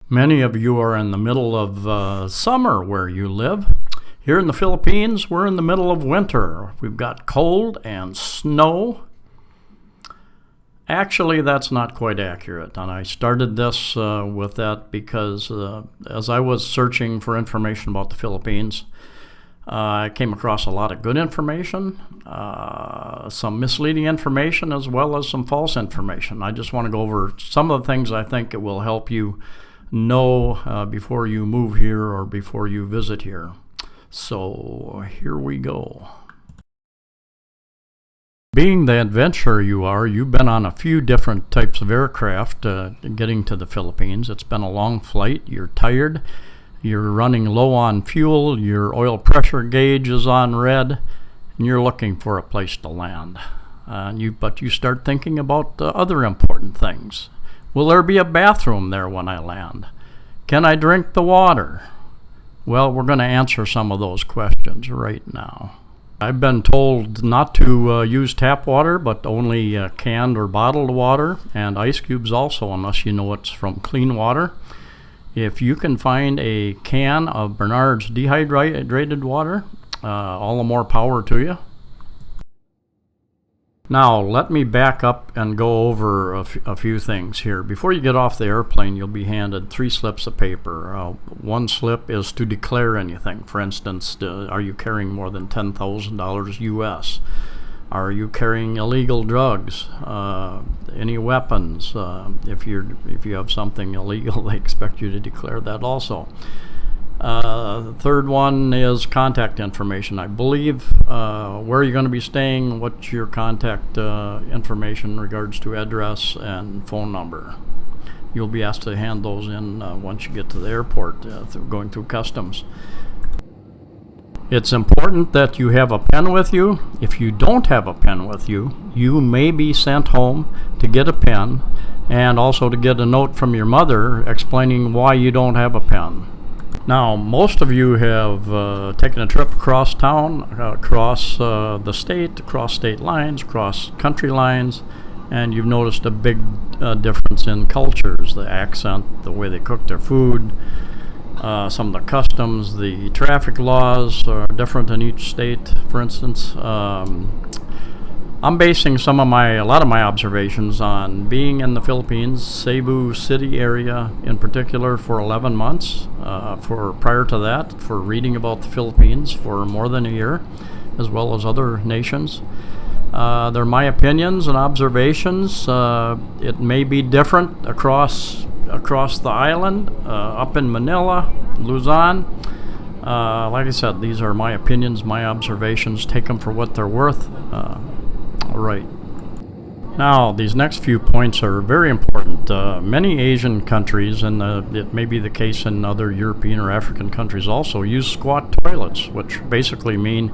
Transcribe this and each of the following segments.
Many of you are in the middle of summer where you live. Here in the Philippines, we're in the middle of winter. We've got cold and snow. Actually, that's not quite accurate, and I started this with that because as I was searching for information about the Philippines, I came across a lot of good information, some misleading information, as well as some false information. I just want to go over some of the things I think it will help you know before you move here or before you visit here. So here we go. Being the adventurer you are, you've been on a few different types of aircraft getting to the Philippines. It's been a long flight. You're tired. You're running low on fuel. Your oil pressure gauge is on red, and you're looking for a place to land. But you start thinking about other important things. Will there be a bathroom there when I land? Can I drink the water? Well, we're going to answer some of those questions right now. I've been told not to use tap water, but only canned or bottled water, and ice cubes also, unless you know it's from clean water. If you can find a can of Bernard's dehydrated water, all the more power to you. Now, let me back up and go over a few things here. Before you get off the airplane, you'll be handed 3 slips of paper. One slip is to declare anything. For instance, are you carrying more than $10,000 US? Are you carrying illegal drugs? Any weapons? If you have something illegal, they expect you to declare that also. The third one is contact information. I believe where you're going to be staying, what's your contact information in regards to address and phone number. You'll be asked to hand those in once you get to the airport, going through customs. It's important that you have a pen with you. If you don't have a pen with you, you may be sent home to get a pen and also to get a note from your mother explaining why you don't have a pen. Now, most of you have taken a trip across town, across the state, across state lines, across country lines, and you've noticed a big difference in cultures, the accent, the way they cook their food, some of the customs, the traffic laws are different in each state, for instance. I'm basing a lot of my observations on being in the Philippines, Cebu City area in particular, for 11 months. Prior to that, for reading about the Philippines for more than a year, as well as other nations. They're my opinions and observations. It may be different across the island, up in Manila, Luzon. Like I said, these are my opinions, my observations. Take them for what they're worth. All right. Now, these next few points are very important. Many Asian countries, and it may be the case in other European or African countries also, use squat toilets, which basically mean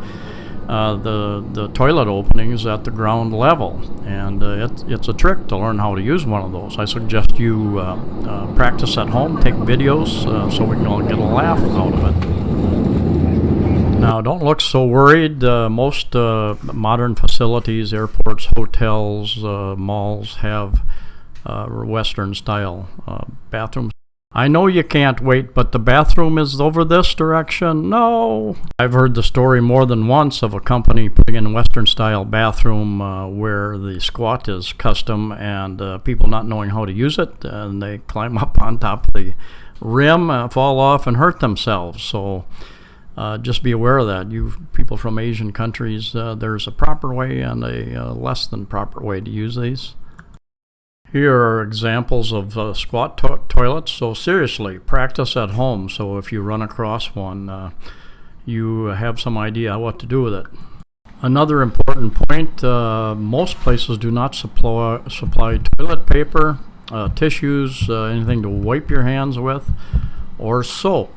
the toilet openings at the ground level. And it's a trick to learn how to use one of those. I suggest you practice at home, take videos, so we can all get a laugh out of it. Now, don't look so worried. Most modern facilities, airports, hotels, malls have Western-style bathrooms. I know you can't wait, but the bathroom is over this direction. No! I've heard the story more than once of a company putting in a Western-style bathroom where the squat is custom and people not knowing how to use it, and they climb up on top of the rim, fall off, and hurt themselves. So just be aware of that. You people from Asian countries, there's a proper way and a less than proper way to use these. Here are examples of squat toilets. So seriously, practice at home. So if you run across one, you have some idea what to do with it. Another important point, most places do not supply toilet paper, tissues, anything to wipe your hands with, or soap.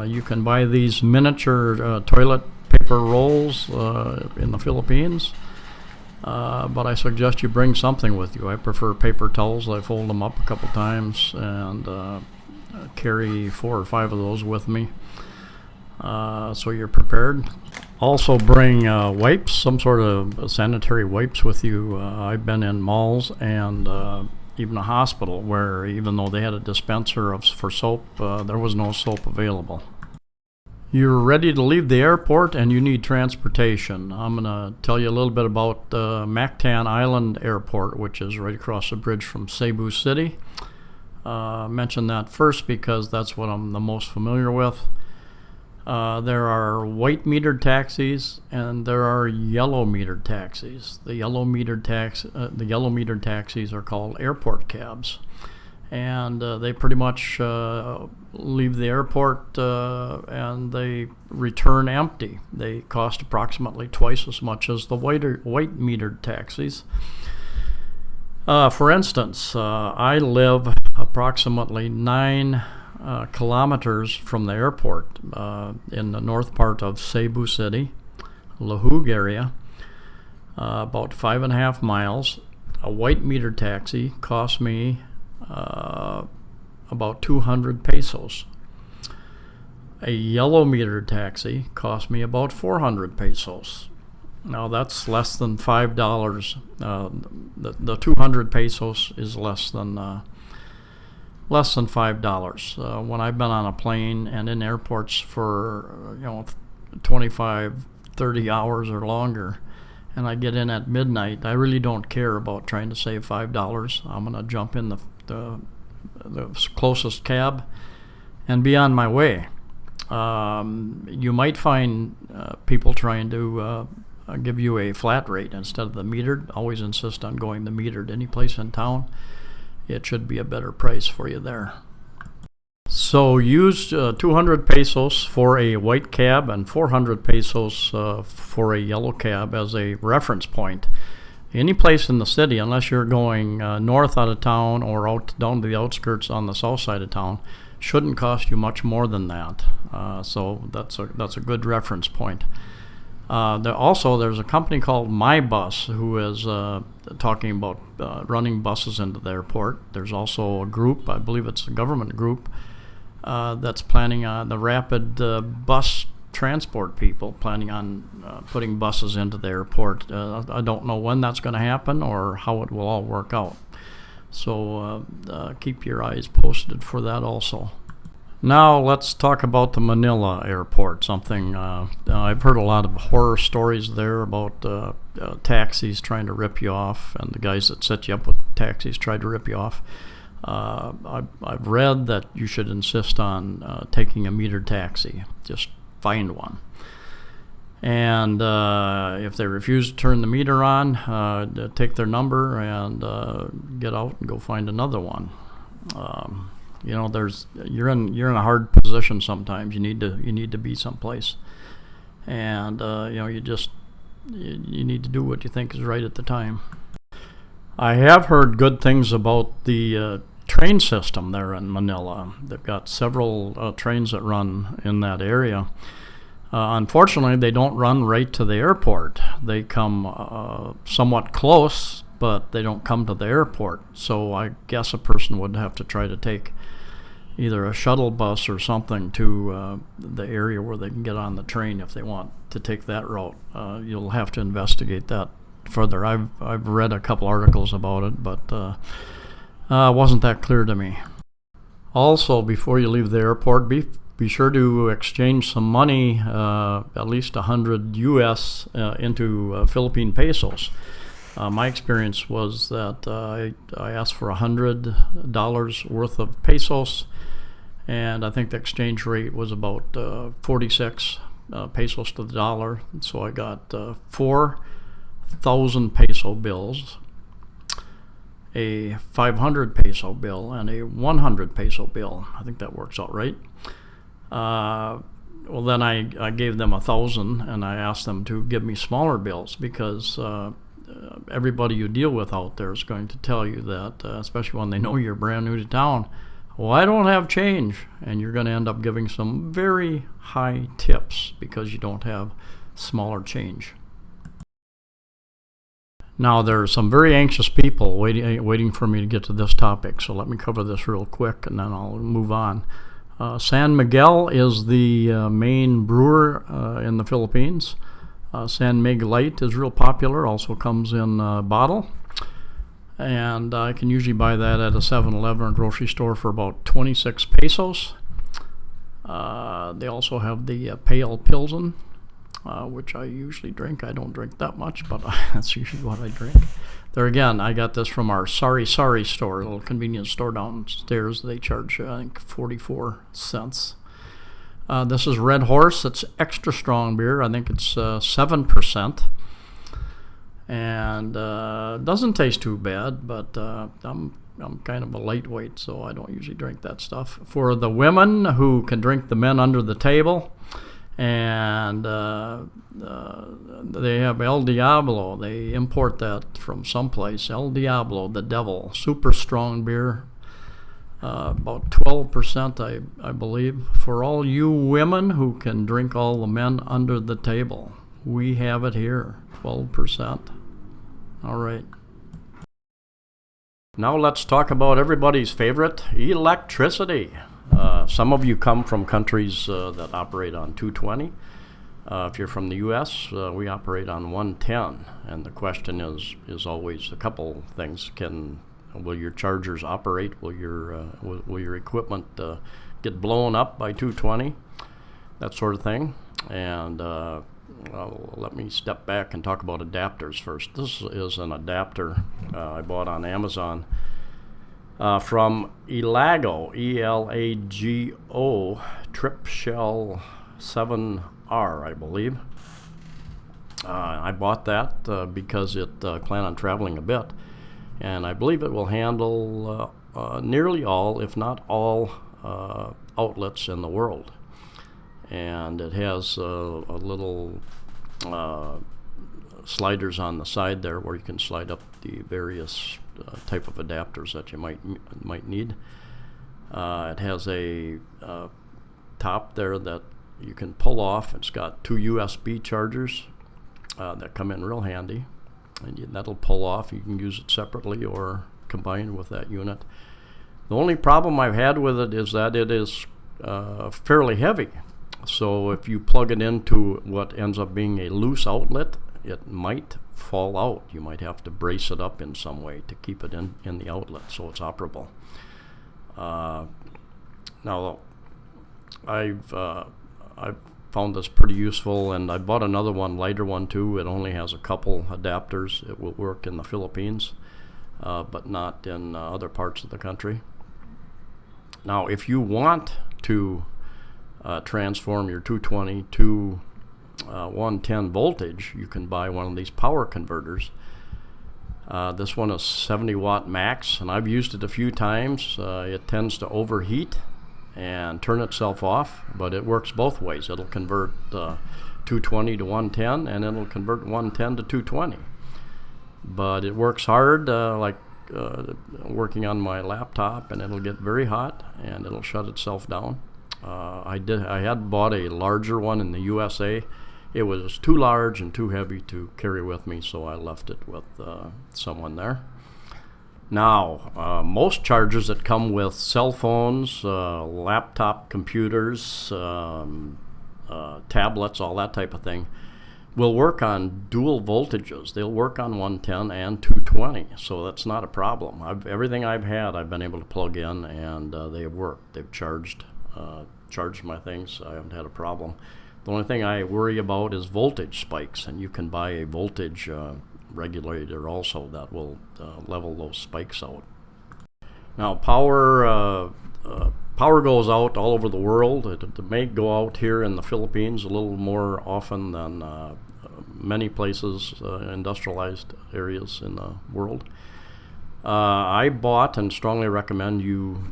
You can buy these miniature toilet paper rolls in the Philippines, but I suggest you bring something with you. I prefer paper towels. I fold them up a couple times and carry 4 or 5 of those with me, so you're prepared. Also bring wipes, some sort of sanitary wipes with you. I've been in malls and even a hospital, where even though they had a dispenser for soap, there was no soap available. You're ready to leave the airport and you need transportation. I'm going to tell you a little bit about Mactan Island Airport, which is right across the bridge from Cebu City. Mention that first because that's what I'm the most familiar with. There are white metered taxis and there are yellow metered taxis. The yellow metered taxis are called airport cabs, and they pretty much leave the airport and they return empty. They cost approximately twice as much as the white metered taxis. For instance, I live approximately 9 kilometers from the airport in the north part of Cebu City, Lahug area, about 5.5 miles. A white meter taxi cost me about 200 pesos. A yellow meter taxi cost me about 400 pesos. Now that's less than $5. The 200 pesos is less than $5. When I've been on a plane and in airports for 25, 30 hours or longer, and I get in at midnight, I really don't care about trying to save $5. I'm going to jump in the closest cab and be on my way. You might find people trying to give you a flat rate instead of the metered. Always insist on going the metered. Any place in town, it should be a better price for you there. So use 200 pesos for a white cab and 400 pesos for a yellow cab as a reference point. Any place in the city, unless you're going north out of town or out down to the outskirts on the south side of town, shouldn't cost you much more than that. So that's a good reference point. There's a company called MyBus who is talking about running buses into the airport. There's also a group, I believe it's a government group, that's planning on the rapid bus transport people, planning on putting buses into the airport. I don't know when that's going to happen or how it will all work out. So keep your eyes posted for that also. Now let's talk about the Manila airport. Something I've heard a lot of horror stories there about taxis trying to rip you off, and the guys that set you up with taxis tried to rip you off. I've read that you should insist on taking a metered taxi. Just find one. And if they refuse to turn the meter on, take their number and get out and go find another one. You're in a hard position sometimes. You need to be someplace, and you need to do what you think is right at the time. I have heard good things about the train system there in Manila. They've got several trains that run in that area. Unfortunately, they don't run right to the airport. They come somewhat close, but they don't come to the airport. So I guess a person would have to try to take either a shuttle bus or something to the area where they can get on the train if they want to take that route. You'll have to investigate that further. I've read a couple articles about it, but it wasn't that clear to me. Also, before you leave the airport, be sure to exchange some money, at least 100 US into Philippine pesos. My experience was that I asked for $100 worth of pesos, and I think the exchange rate was about 46 pesos to the dollar. So I got 4,000 peso bills, a 500 peso bill, and a 100 peso bill. I think that works out right. Well, then I gave them 1,000, and I asked them to give me smaller bills because everybody you deal with out there is going to tell you that, especially when they know you're brand new to town, well, I don't have change, and you're going to end up giving some very high tips because you don't have smaller change. Now, there are some very anxious people waiting for me to get to this topic, so let me cover this real quick, and then I'll move on. San Miguel is the main brewer in the Philippines. San Mig Light is real popular, also comes in a bottle. And I can usually buy that at a 7-Eleven or grocery store for about 26 pesos. They also have the pale Pilsen, which I usually drink. I don't drink that much, but that's usually what I drink. There again, I got this from our Sorry store, a little convenience store downstairs. They charge, I think, 44 cents. This is Red Horse. It's extra strong beer. I think it's 7%. And doesn't taste too bad, but I'm kind of a lightweight, so I don't usually drink that stuff. For the women who can drink the men under the table, and they have El Diablo. They import that from someplace. El Diablo, the devil, super strong beer, about 12%, I believe. For all you women who can drink all the men under the table, we have it here, 12%. All right. Now let's talk about everybody's favorite, electricity. Some of you come from countries that operate on 220. If you're from the U.S., we operate on 110. And the question is always a couple things. Will your chargers operate? Will your equipment get blown up by 220? That sort of thing. And let me step back and talk about adapters first. This is an adapter I bought on Amazon from Elago, E-L-A-G-O, Trip Shell 7R, I believe. I bought that because it planned on traveling a bit, and I believe it will handle nearly all, if not all, outlets in the world. And it has a little sliders on the side there where you can slide up the various type of adapters that you might need. It has a top there that you can pull off. It's got two USB chargers that come in real handy, and that'll pull off. You can use it separately or combined with that unit. The only problem I've had with it is that it is fairly heavy. So if you plug it into what ends up being a loose outlet, it might fall out. You might have to brace it up in some way to keep it in the outlet so it's operable. Now, I've found this pretty useful, and I bought another one, lighter one too. It only has a couple adapters. It will work in the Philippines, but not in other parts of the country. Now, if you want to transform your 220 to 110 voltage, you can buy one of these power converters. This one is 70 watt max, and I've used it a few times. It tends to overheat and turn itself off, but it works both ways. It'll convert 220 to 110, and it'll convert 110 to 220. But it works hard, like working on my laptop, and it'll get very hot, and it'll shut itself down. I had bought a larger one in the USA. It was too large and too heavy to carry with me, so I left it with someone there. Now, most chargers that come with cell phones, laptop computers, tablets, all that type of thing, will work on dual voltages. They'll work on 110 and 220, so that's not a problem. Everything I've had, I've been able to plug in, and they've worked. They've charged my things. I haven't had a problem. The only thing I worry about is voltage spikes, and you can buy a voltage regulator also that will level those spikes out. Now, power goes out all over the world. It may go out here in the Philippines a little more often than many places, industrialized areas in the world. I bought and strongly recommend you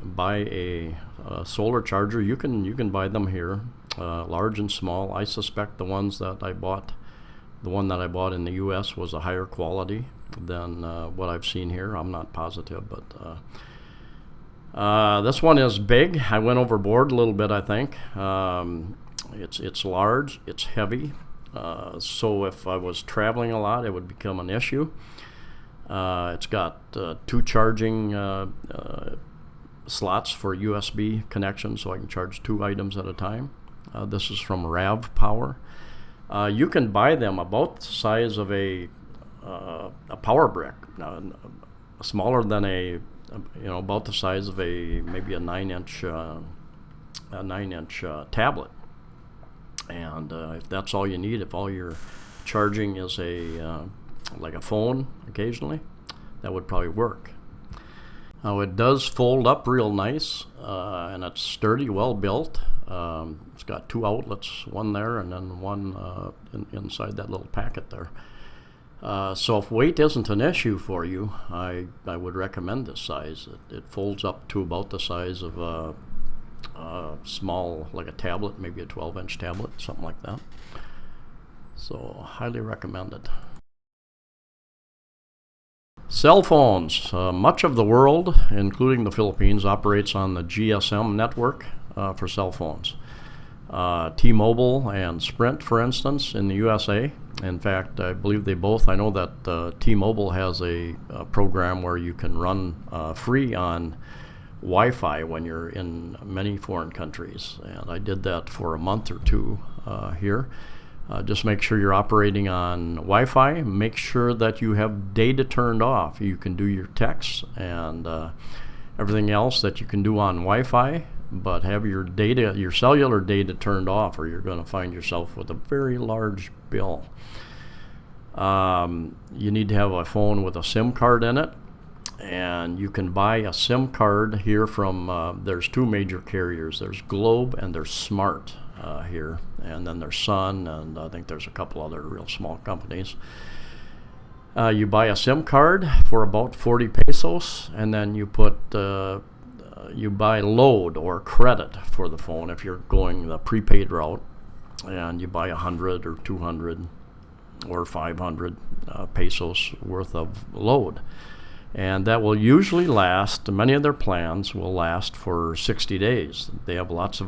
buy a solar charger. You can buy them here, large and small. I suspect the one that I bought in the U.S. was a higher quality than what I've seen here. I'm not positive, but this one is big. I went overboard a little bit, I think. It's large, it's heavy, so if I was traveling a lot, it would become an issue. It's got two charging slots for USB connections, so I can charge two items at a time. This is from Rav Power. You can buy them about the size of a a power brick, smaller than about the size of maybe a 9-inch tablet. And if that's all you need, if all you're charging is like a phone occasionally, that would probably work. Now it does fold up real nice, and it's sturdy, well built. It's got 2 outlets, one there and then one inside that little packet there. So if weight isn't an issue for you, I would recommend this size. It folds up to about the size of a small, like a tablet, maybe a 12-inch tablet, something like that. So highly recommended. Cell phones. Much of the world, including the Philippines, operates on the GSM network for cell phones. T-Mobile and Sprint, for instance, in the USA. In fact, I believe they both. I know that T-Mobile has a program where you can run free on Wi-Fi when you're in many foreign countries, and I did that for a month or two here. Just make sure you're operating on Wi-Fi. Make sure that you have data turned off. You can do your texts and everything else that you can do on Wi-Fi, but have your data, your cellular data, turned off, or you're going to find yourself with a very large bill. You need to have a phone with a SIM card in it, and you can buy a SIM card here from, there's 2 major carriers. There's Globe and there's Smart here, and then there's Sun, and I think there's a couple other real small companies. You buy a SIM card for about 40 pesos, and then you put you buy load or credit for the phone if you're going the prepaid route, and you buy 100 or 200 or 500 pesos worth of load. And that will usually last, many of their plans will last for 60 days. They have lots of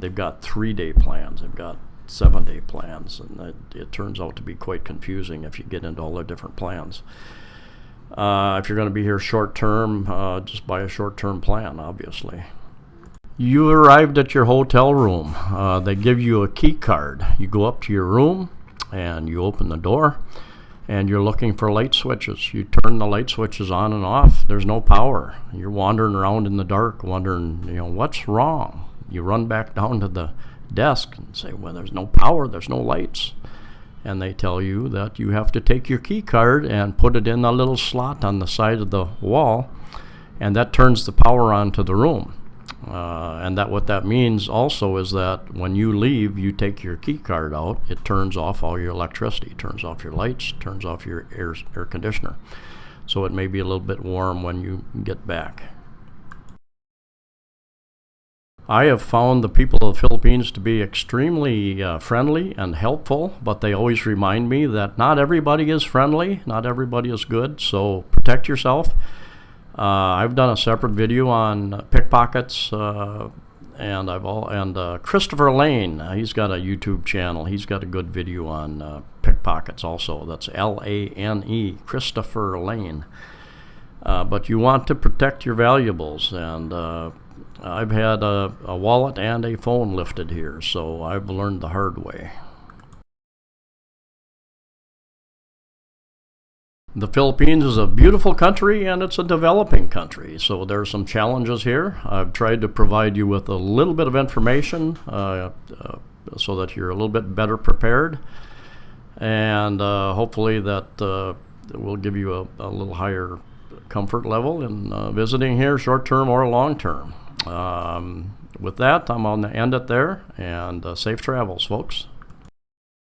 they've got 3-day plans, they've got 7-day plans, and it turns out to be quite confusing if you get into all the different plans. If you're going to be here short term, just buy a short term plan, obviously. You arrived at your hotel room. They give you a key card. You go up to your room and you open the door, and you're looking for light switches. You turn the light switches on and off. There's no power. You're wandering around in the dark, wondering, what's wrong. You run back down to the desk and say, well, there's no power, there's no lights. And they tell you that you have to take your key card and put it in a little slot on the side of the wall, and that turns the power on to the room. And what that means also is that when you leave, you take your key card out, it turns off all your electricity, turns off your lights, turns off your air conditioner. So it may be a little bit warm when you get back. I have found the people of the Philippines to be extremely friendly and helpful, but they always remind me that not everybody is friendly, not everybody is good, so protect yourself. I've done a separate video on pickpockets, and Christopher Lane, he's got a YouTube channel. He's got a good video on pickpockets also. That's Lane, Christopher Lane. But you want to protect your valuables, and I've had a wallet and a phone lifted here, so I've learned the hard way. The Philippines is a beautiful country, and it's a developing country, so there are some challenges here. I've tried to provide you with a little bit of information so that you're a little bit better prepared, and hopefully that will give you a little higher comfort level in visiting here, short-term or long-term. With that, I'm going to end it there, and safe travels, folks.